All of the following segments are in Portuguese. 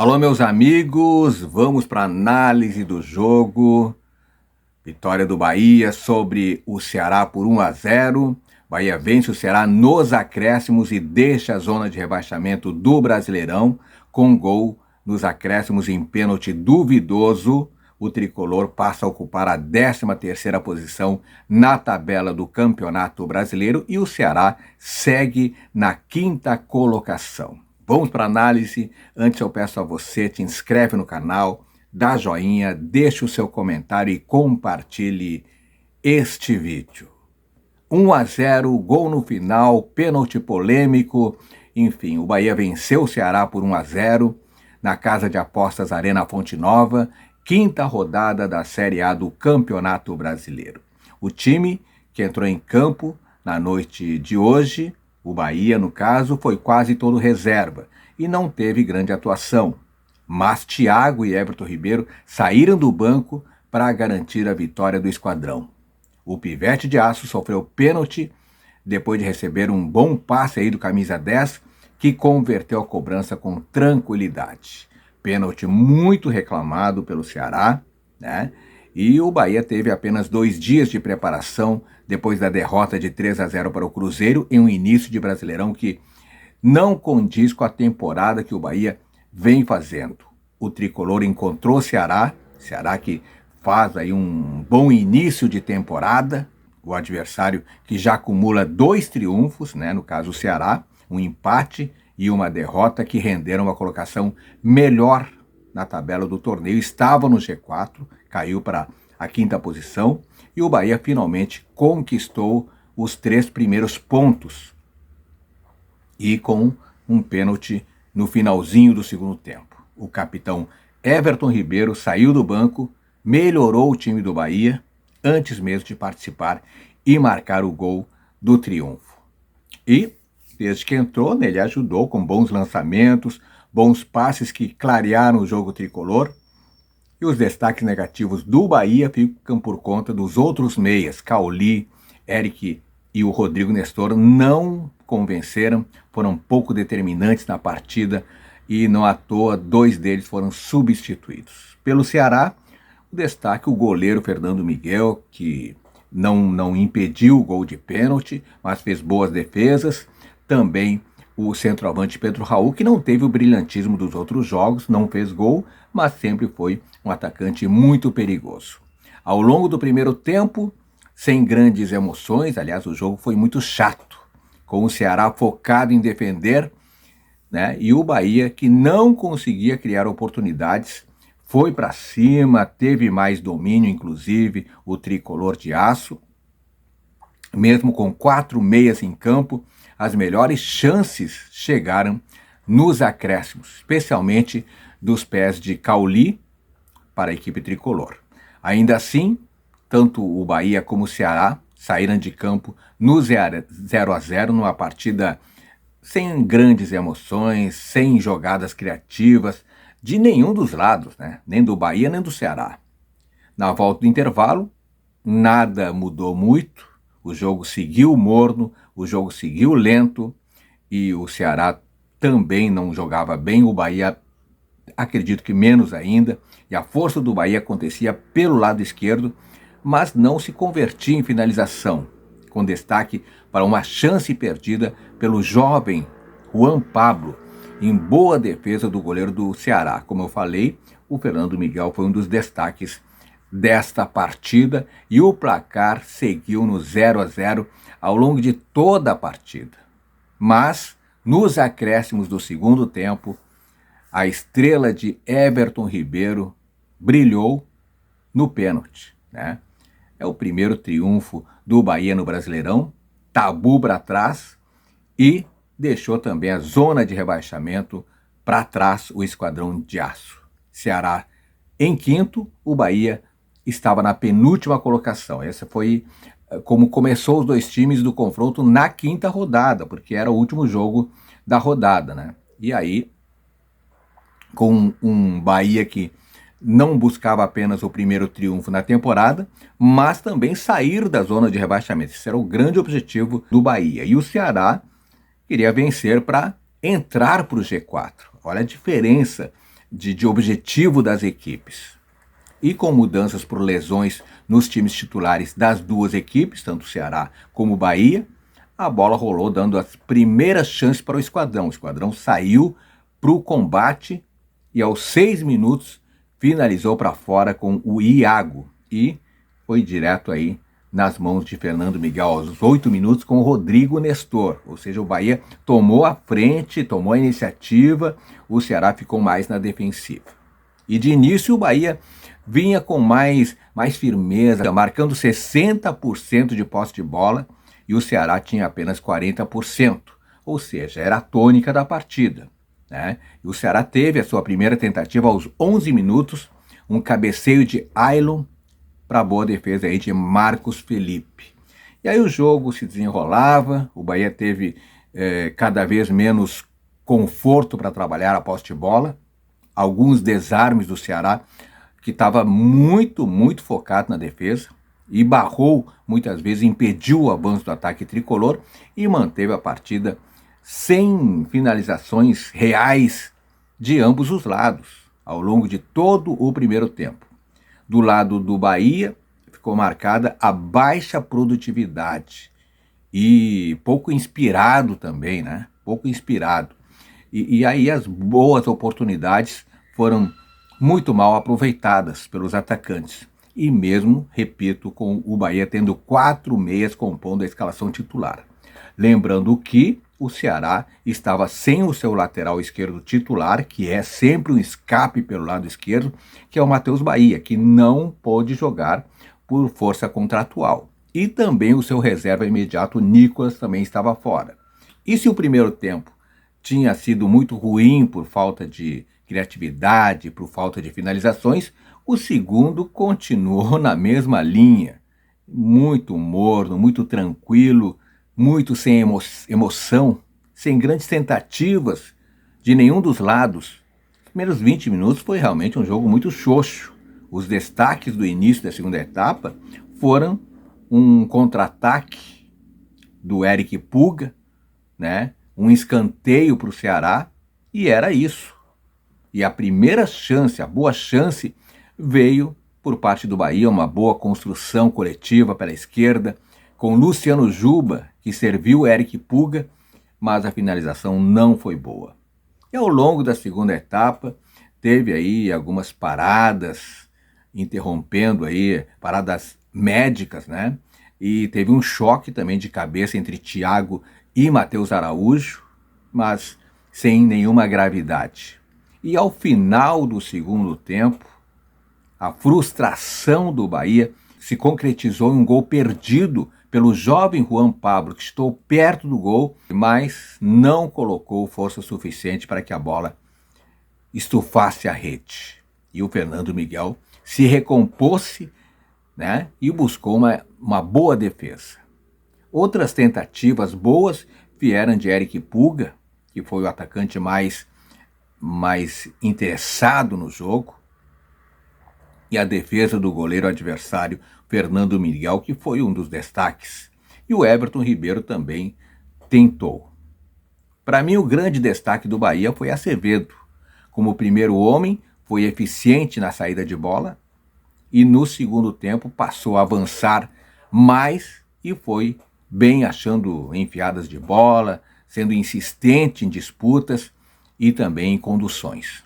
Alô, meus amigos, vamos para a análise do jogo. Vitória do Bahia sobre o Ceará por 1-0. Bahia vence o Ceará nos acréscimos e deixa a zona de rebaixamento do Brasileirão com gol nos acréscimos em pênalti duvidoso. O tricolor passa a ocupar a 13ª posição na tabela do Campeonato Brasileiro e o Ceará segue na 5ª colocação. Vamos para a análise. Antes eu peço a você, te inscreve no canal, dá joinha, deixa o seu comentário e compartilhe este vídeo. 1-0, gol no final, pênalti polêmico, enfim, o Bahia venceu o Ceará por 1-0 na Casa de Apostas Arena Fonte Nova, 5ª rodada da Série A do Campeonato Brasileiro. O time que entrou em campo na noite de hoje, o Bahia, no caso, foi quase todo reserva e não teve grande atuação. Mas Thiago e Everton Ribeiro saíram do banco para garantir a vitória do esquadrão. O Pivete de Aço sofreu pênalti depois de receber um bom passe aí do camisa 10, que converteu a cobrança com tranquilidade. Pênalti muito reclamado pelo Ceará, né? E o Bahia teve apenas 2 dias de preparação depois da derrota de 3-0 para o Cruzeiro em um início de Brasileirão que não condiz com a temporada que o Bahia vem fazendo. O tricolor encontrou o Ceará que faz aí um bom início de temporada, o adversário que já acumula 2 triunfos, né, no caso o Ceará, um empate e uma derrota que renderam uma colocação melhor na tabela do torneio, estava no G4, caiu para a 5ª posição e o Bahia finalmente conquistou os 3 primeiros pontos e com um pênalti no finalzinho do segundo tempo. O capitão Everton Ribeiro saiu do banco, melhorou o time do Bahia antes mesmo de participar e marcar o gol do triunfo. E, desde que entrou, ele ajudou com bons lançamentos, bons passes que clarearam o jogo tricolor. E os destaques negativos do Bahia ficam por conta dos outros meias. Cauli, Eric e o Rodrigo Nestor não convenceram, foram pouco determinantes na partida e não à toa 2 deles foram substituídos. Pelo Ceará, o destaque o goleiro Fernando Miguel, que não impediu o gol de pênalti, mas fez boas defesas. Também o centroavante Pedro Raul, que não teve o brilhantismo dos outros jogos, não fez gol, mas sempre foi um atacante muito perigoso. Ao longo do primeiro tempo, sem grandes emoções, aliás, o jogo foi muito chato, com o Ceará focado em defender, né, e o Bahia, que não conseguia criar oportunidades, foi para cima, teve mais domínio, inclusive o tricolor de aço. Mesmo com 4 meias em campo, as melhores chances chegaram nos acréscimos, especialmente dos pés de Cauli para a equipe tricolor. Ainda assim, tanto o Bahia como o Ceará saíram de campo no 0-0, numa partida sem grandes emoções, sem jogadas criativas de nenhum dos lados, né? Nem do Bahia nem do Ceará. Na volta do intervalo, nada mudou muito. O jogo seguiu morno, o jogo seguiu lento e o Ceará também não jogava bem, o Bahia acredito que menos ainda, e a força do Bahia acontecia pelo lado esquerdo, mas não se convertia em finalização, com destaque para uma chance perdida pelo jovem Juan Pablo, em boa defesa do goleiro do Ceará. Como eu falei, o Fernando Miguel foi um dos destaques desta partida e o placar seguiu no 0-0 ao longo de toda a partida. Mas, nos acréscimos do segundo tempo, a estrela de Everton Ribeiro brilhou no pênalti, né? É o primeiro triunfo do Bahia no Brasileirão, tabu para trás e deixou também a zona de rebaixamento para trás, o esquadrão de aço. Ceará em 5º, o Bahia estava na penúltima colocação. Essa foi como começou os 2 times do confronto na 5ª rodada, porque era o último jogo da rodada, né? E aí, com um Bahia que não buscava apenas o primeiro triunfo na temporada, mas também sair da zona de rebaixamento. Esse era o grande objetivo do Bahia. E o Ceará queria vencer para entrar para o G4. Olha a diferença de objetivo das equipes. E com mudanças por lesões nos times titulares das duas equipes, tanto o Ceará como o Bahia, a bola rolou dando as primeiras chances para o esquadrão. O esquadrão saiu para o combate e aos 6 minutos finalizou para fora com o Iago e foi direto aí nas mãos de Fernando Miguel aos 8 minutos com o Rodrigo Nestor. Ou seja, o Bahia tomou a frente, tomou a iniciativa, o Ceará ficou mais na defensiva. E de início o Bahia vinha com mais firmeza, marcando 60% de posse de bola e o Ceará tinha apenas 40%. Ou seja, era a tônica da partida, né? E o Ceará teve a sua primeira tentativa aos 11 minutos, um cabeceio de Ailon para a boa defesa aí de Marcos Felipe. E aí o jogo se desenrolava, o Bahia teve cada vez menos conforto para trabalhar a posse de bola, alguns desarmes do Ceará, que estava muito focado na defesa, e barrou, muitas vezes, impediu o avanço do ataque tricolor e manteve a partida sem finalizações reais de ambos os lados, ao longo de todo o primeiro tempo. Do lado do Bahia, ficou marcada a baixa produtividade e pouco inspirado também, né? Pouco inspirado. E aí as boas oportunidades foram muito mal aproveitadas pelos atacantes. E mesmo, repito, com o Bahia tendo 4 meias compondo a escalação titular. Lembrando que o Ceará estava sem o seu lateral esquerdo titular, que é sempre um escape pelo lado esquerdo, que é o Matheus Bahia, que não pôde jogar por força contratual. E também o seu reserva imediato, Nicolas, também estava fora. E se o primeiro tempo tinha sido muito ruim por falta de criatividade, por falta de finalizações, o segundo continuou na mesma linha. Muito morno, muito tranquilo, muito sem emoção, sem grandes tentativas de nenhum dos lados. Os primeiros 20 minutos foi realmente um jogo muito xoxo. Os destaques do início da segunda etapa foram um contra-ataque do Eric Puga, né? Um escanteio para o Ceará, e era isso. E a primeira chance, a boa chance, veio por parte do Bahia, uma boa construção coletiva pela esquerda, com Luciano Juba, que serviu Eric Puga, mas a finalização não foi boa. E ao longo da segunda etapa, teve aí algumas paradas, interrompendo aí, paradas médicas, né? E teve um choque também de cabeça entre Thiago e Matheus Araújo, mas sem nenhuma gravidade. E ao final do segundo tempo, a frustração do Bahia se concretizou em um gol perdido pelo jovem Juan Pablo, que estou perto do gol, mas não colocou força suficiente para que a bola estufasse a rede. E o Fernando Miguel se recompôs, né, e buscou uma boa defesa. Outras tentativas boas vieram de Eric Puga, que foi o atacante mais interessado no jogo, e a defesa do goleiro adversário Fernando Miguel, que foi um dos destaques. E o Everton Ribeiro também tentou. Para mim, o grande destaque do Bahia foi Acevedo. Como primeiro homem, foi eficiente na saída de bola e no segundo tempo passou a avançar mais e foi bem achando enfiadas de bola, sendo insistente em disputas e também em conduções.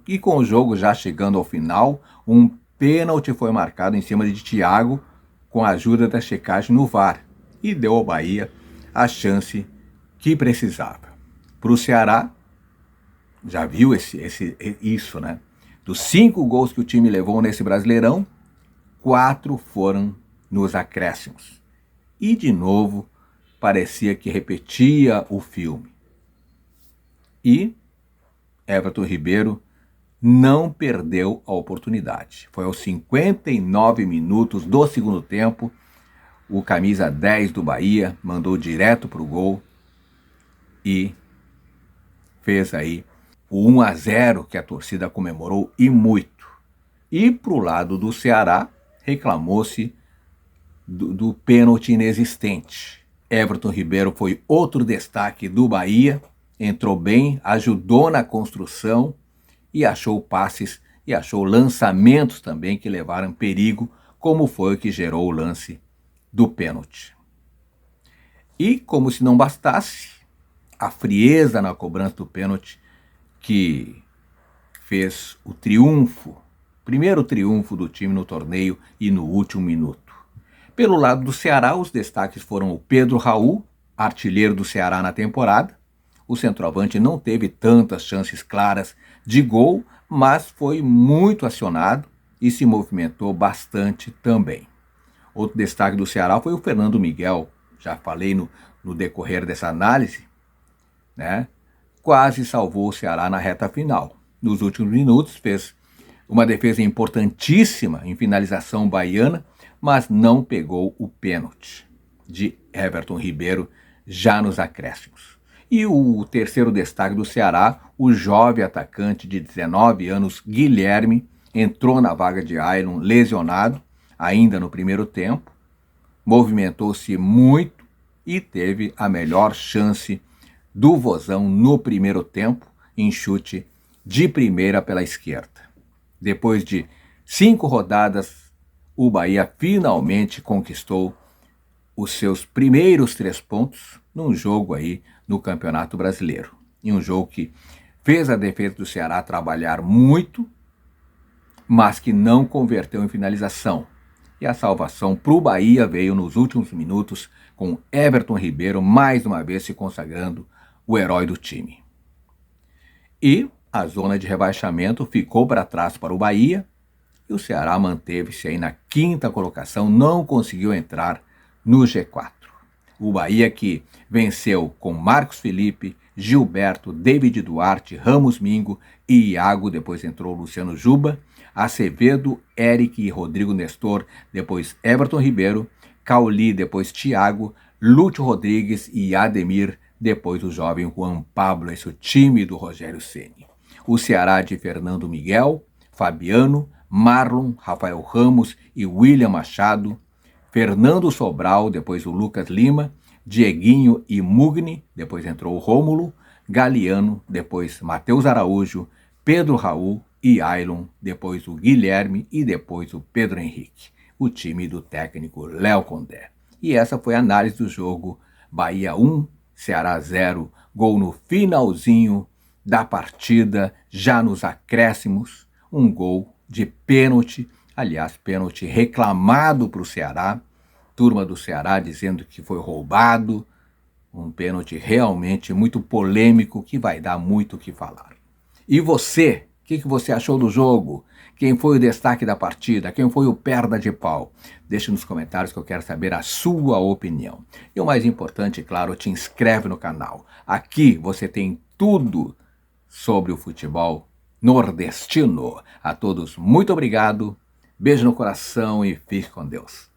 E com o jogo já chegando ao final, um pênalti foi marcado em cima de Thiago com a ajuda da checagem no VAR e deu ao Bahia a chance que precisava. Para o Ceará, já viu isso, né? Dos 5 gols que o time levou nesse Brasileirão, 4 foram nos acréscimos. E de novo, parecia que repetia o filme. E Everton Ribeiro não perdeu a oportunidade. Foi aos 59 minutos do segundo tempo, o camisa 10 do Bahia mandou direto para o gol e fez aí o 1-0 que a torcida comemorou e muito. E para o lado do Ceará, reclamou-se do pênalti inexistente. Everton Ribeiro foi outro destaque do Bahia, entrou bem, ajudou na construção e achou passes e achou lançamentos também que levaram perigo, como foi o que gerou o lance do pênalti. E como se não bastasse, a frieza na cobrança do pênalti que fez o triunfo, primeiro triunfo do time no torneio e no último minuto. Pelo lado do Ceará, os destaques foram o Pedro Raul, artilheiro do Ceará na temporada. O centroavante não teve tantas chances claras de gol, mas foi muito acionado e se movimentou bastante também. Outro destaque do Ceará foi o Fernando Miguel, já falei no decorrer dessa análise, né? Quase salvou o Ceará na reta final. Nos últimos minutos fez uma defesa importantíssima em finalização baiana, mas não pegou o pênalti de Everton Ribeiro já nos acréscimos. E o terceiro destaque do Ceará, o jovem atacante de 19 anos, Guilherme, entrou na vaga de Ailon lesionado, ainda no primeiro tempo, movimentou-se muito e teve a melhor chance do Vozão no primeiro tempo, em chute de primeira pela esquerda. Depois de 5 rodadas, o Bahia finalmente conquistou os seus primeiros 3 pontos num jogo aí no Campeonato Brasileiro. Em um jogo que fez a defesa do Ceará trabalhar muito, mas que não converteu em finalização. E a salvação para o Bahia veio nos últimos minutos, com Everton Ribeiro mais uma vez se consagrando o herói do time. E a zona de rebaixamento ficou para trás para o Bahia, e o Ceará manteve-se aí na 5ª colocação, não conseguiu entrar no G4. O Bahia que venceu com Marcos Felipe, Gilberto, David Duarte, Ramos Mingo e Iago, depois entrou Luciano Juba, Acevedo, Eric e Rodrigo Nestor, depois Everton Ribeiro, Cauli, depois Thiago, Lúcio Rodrigues e Ademir, depois o jovem Juan Pablo, esse é o time do Rogério Ceni. O Ceará de Fernando Miguel, Fabiano, Marlon, Rafael Ramos e William Machado, Fernando Sobral, depois o Lucas Lima, Dieguinho e Mugni, depois entrou o Rômulo, Galeano, depois Matheus Araújo, Pedro Raul e Ailon, depois o Guilherme e depois o Pedro Henrique, o time do técnico Léo Condé. E essa foi a análise do jogo Bahia 1, Ceará 0, gol no finalzinho da partida, já nos acréscimos, um gol de pênalti, aliás, pênalti reclamado para o Ceará, turma do Ceará dizendo que foi roubado, um pênalti realmente muito polêmico que vai dar muito o que falar. E você, o que você achou do jogo? Quem foi o destaque da partida? Quem foi o perda de pau? Deixe nos comentários que eu quero saber a sua opinião. E o mais importante, claro, te inscreve no canal. Aqui você tem tudo sobre o futebol nordestino. A todos, muito obrigado, beijo no coração e fique com Deus.